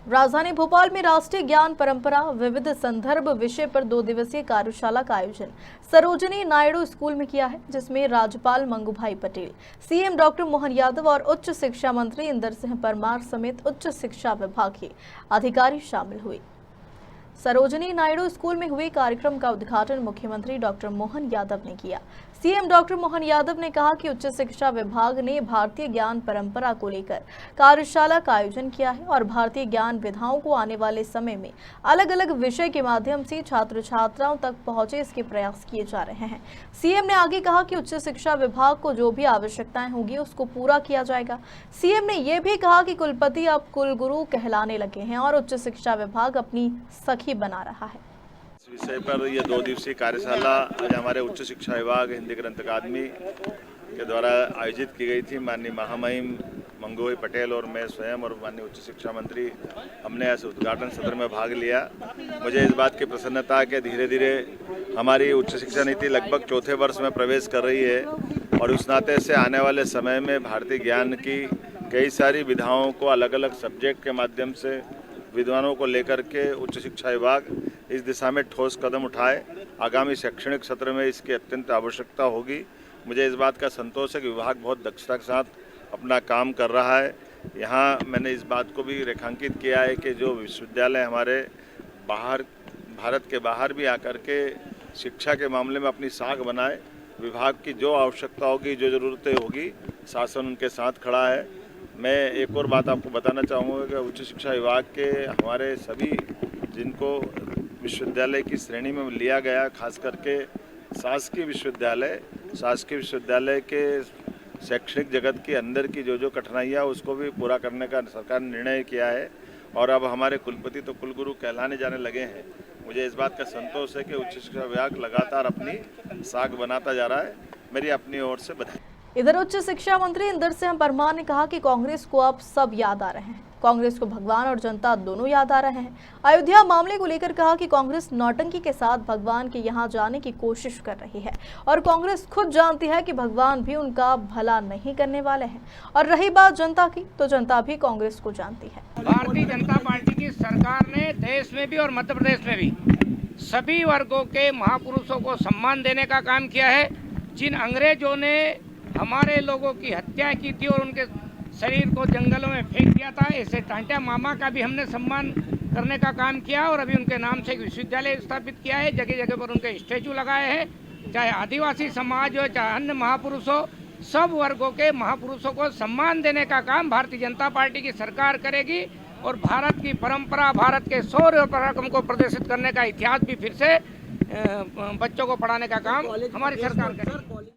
राजधानी भोपाल में राष्ट्रीय ज्ञान परंपरा विविध संदर्भ विषय पर 2 दिवसीय कार्यशाला का आयोजन सरोजिनी नायडू स्कूल में किया है, जिसमें राज्यपाल मंगूभाई पटेल, सीएम डॉक्टर मोहन यादव और उच्च शिक्षा मंत्री इंदर सिंह परमार समेत उच्च शिक्षा विभाग के अधिकारी शामिल हुए। सरोजिनी नायडू स्कूल में हुए कार्यक्रम का उद्घाटन मुख्यमंत्री डॉक्टर मोहन यादव ने किया। सीएम डॉक्टर मोहन यादव ने कहा कि उच्च शिक्षा विभाग ने भारतीय ज्ञान परंपरा को लेकर कार्यशाला का आयोजन किया है और भारतीय ज्ञान विधाओं को आने वाले समय में अलग अलग विषय के माध्यम से छात्र छात्राओं तक पहुंचे, इसके प्रयास किए जा रहे हैं। सीएम ने आगे कहा कि उच्च शिक्षा विभाग को जो भी आवश्यकताएं होगी उसको पूरा किया जाएगा। सीएम ने यह भी कहा कि कुलपति अब कुलगुरु कहलाने लगे हैं और उच्च शिक्षा विभाग अपनी सखी बना रहा है। इस विषय पर यह 2 दिवसीय कार्यशाला आज हमारे उच्च शिक्षा विभाग हिंदी ग्रंथ अकादमी के द्वारा आयोजित की गई थी। माननीय महामहिम मंगूभाई पटेल और मैं स्वयं और माननीय उच्च शिक्षा मंत्री हमने इस उद्घाटन सत्र में भाग लिया। मुझे इस बात की प्रसन्नता है कि धीरे धीरे हमारी उच्च शिक्षा नीति लगभग 4थे वर्ष में प्रवेश कर रही है और उस नाते से आने वाले समय में भारतीय ज्ञान की कई सारी विधाओं को अलग अलग सब्जेक्ट के माध्यम से विद्वानों को लेकर के उच्च शिक्षा विभाग इस दिशा में ठोस कदम उठाए। आगामी शैक्षणिक सत्र में इसकी अत्यंत आवश्यकता होगी। मुझे इस बात का संतोष है कि विभाग बहुत दक्षता के साथ अपना काम कर रहा है। यहाँ मैंने इस बात को भी रेखांकित किया है कि जो विश्वविद्यालय हमारे बाहर भारत के बाहर भी आकर के शिक्षा के मामले में अपनी साख बनाए, विभाग की जो आवश्यकता होगी, जो ज़रूरतें होगी, शासन उनके साथ खड़ा है। मैं एक और बात आपको बताना चाहूँगा कि उच्च शिक्षा विभाग के हमारे सभी जिनको विश्वविद्यालय की श्रेणी में लिया गया, खास करके शासकीय विश्वविद्यालय के शैक्षणिक जगत के अंदर की जो कठिनाइयाँ उसको भी पूरा करने का सरकार ने निर्णय किया है और अब हमारे कुलपति तो कुलगुरु कहलाने जाने लगे हैं। मुझे इस बात का संतोष है कि उच्च शिक्षा विभाग लगातार अपनी साख बनाता जा रहा है। मेरी अपनी ओर से बधाई। इधर उच्च शिक्षा मंत्री इंदर सिंह परमार ने कहा कि कांग्रेस को अब सब याद आ रहे हैं। कांग्रेस को भगवान और जनता दोनों याद आ रहे हैं। अयोध्या मामले को लेकर कहा कि कांग्रेस नौटंकी के साथ भगवान के यहां जाने की कोशिश कर रही है और कांग्रेस खुद जानती है कि भगवान भी उनका भला नहीं करने वाले हैं। और रही बात जनता की, तो जनता भी कांग्रेस को जानती है। भारतीय जनता पार्टी की सरकार ने देश में भी और मध्य प्रदेश में भी सभी वर्गों के महापुरुषों को सम्मान देने का काम किया है। जिन अंग्रेजों ने हमारे लोगों की हत्या की थी और उनके शरीर को जंगलों में फेंक दिया था, ऐसे टांटिया मामा का भी हमने सम्मान करने का काम किया और अभी उनके नाम से एक विश्वविद्यालय स्थापित किया है। जगह जगह पर उनके स्टैचू लगाए हैं। चाहे आदिवासी समाज हो, चाहे अन्य महापुरुष हो, सब वर्गों के महापुरुषों को सम्मान देने का काम भारतीय जनता पार्टी की सरकार करेगी और भारत की परंपरा, भारत के शौर्य पराक्रम को प्रदर्शित करने का इतिहास भी फिर से बच्चों को पढ़ाने का काम हमारी सरकार करेगी।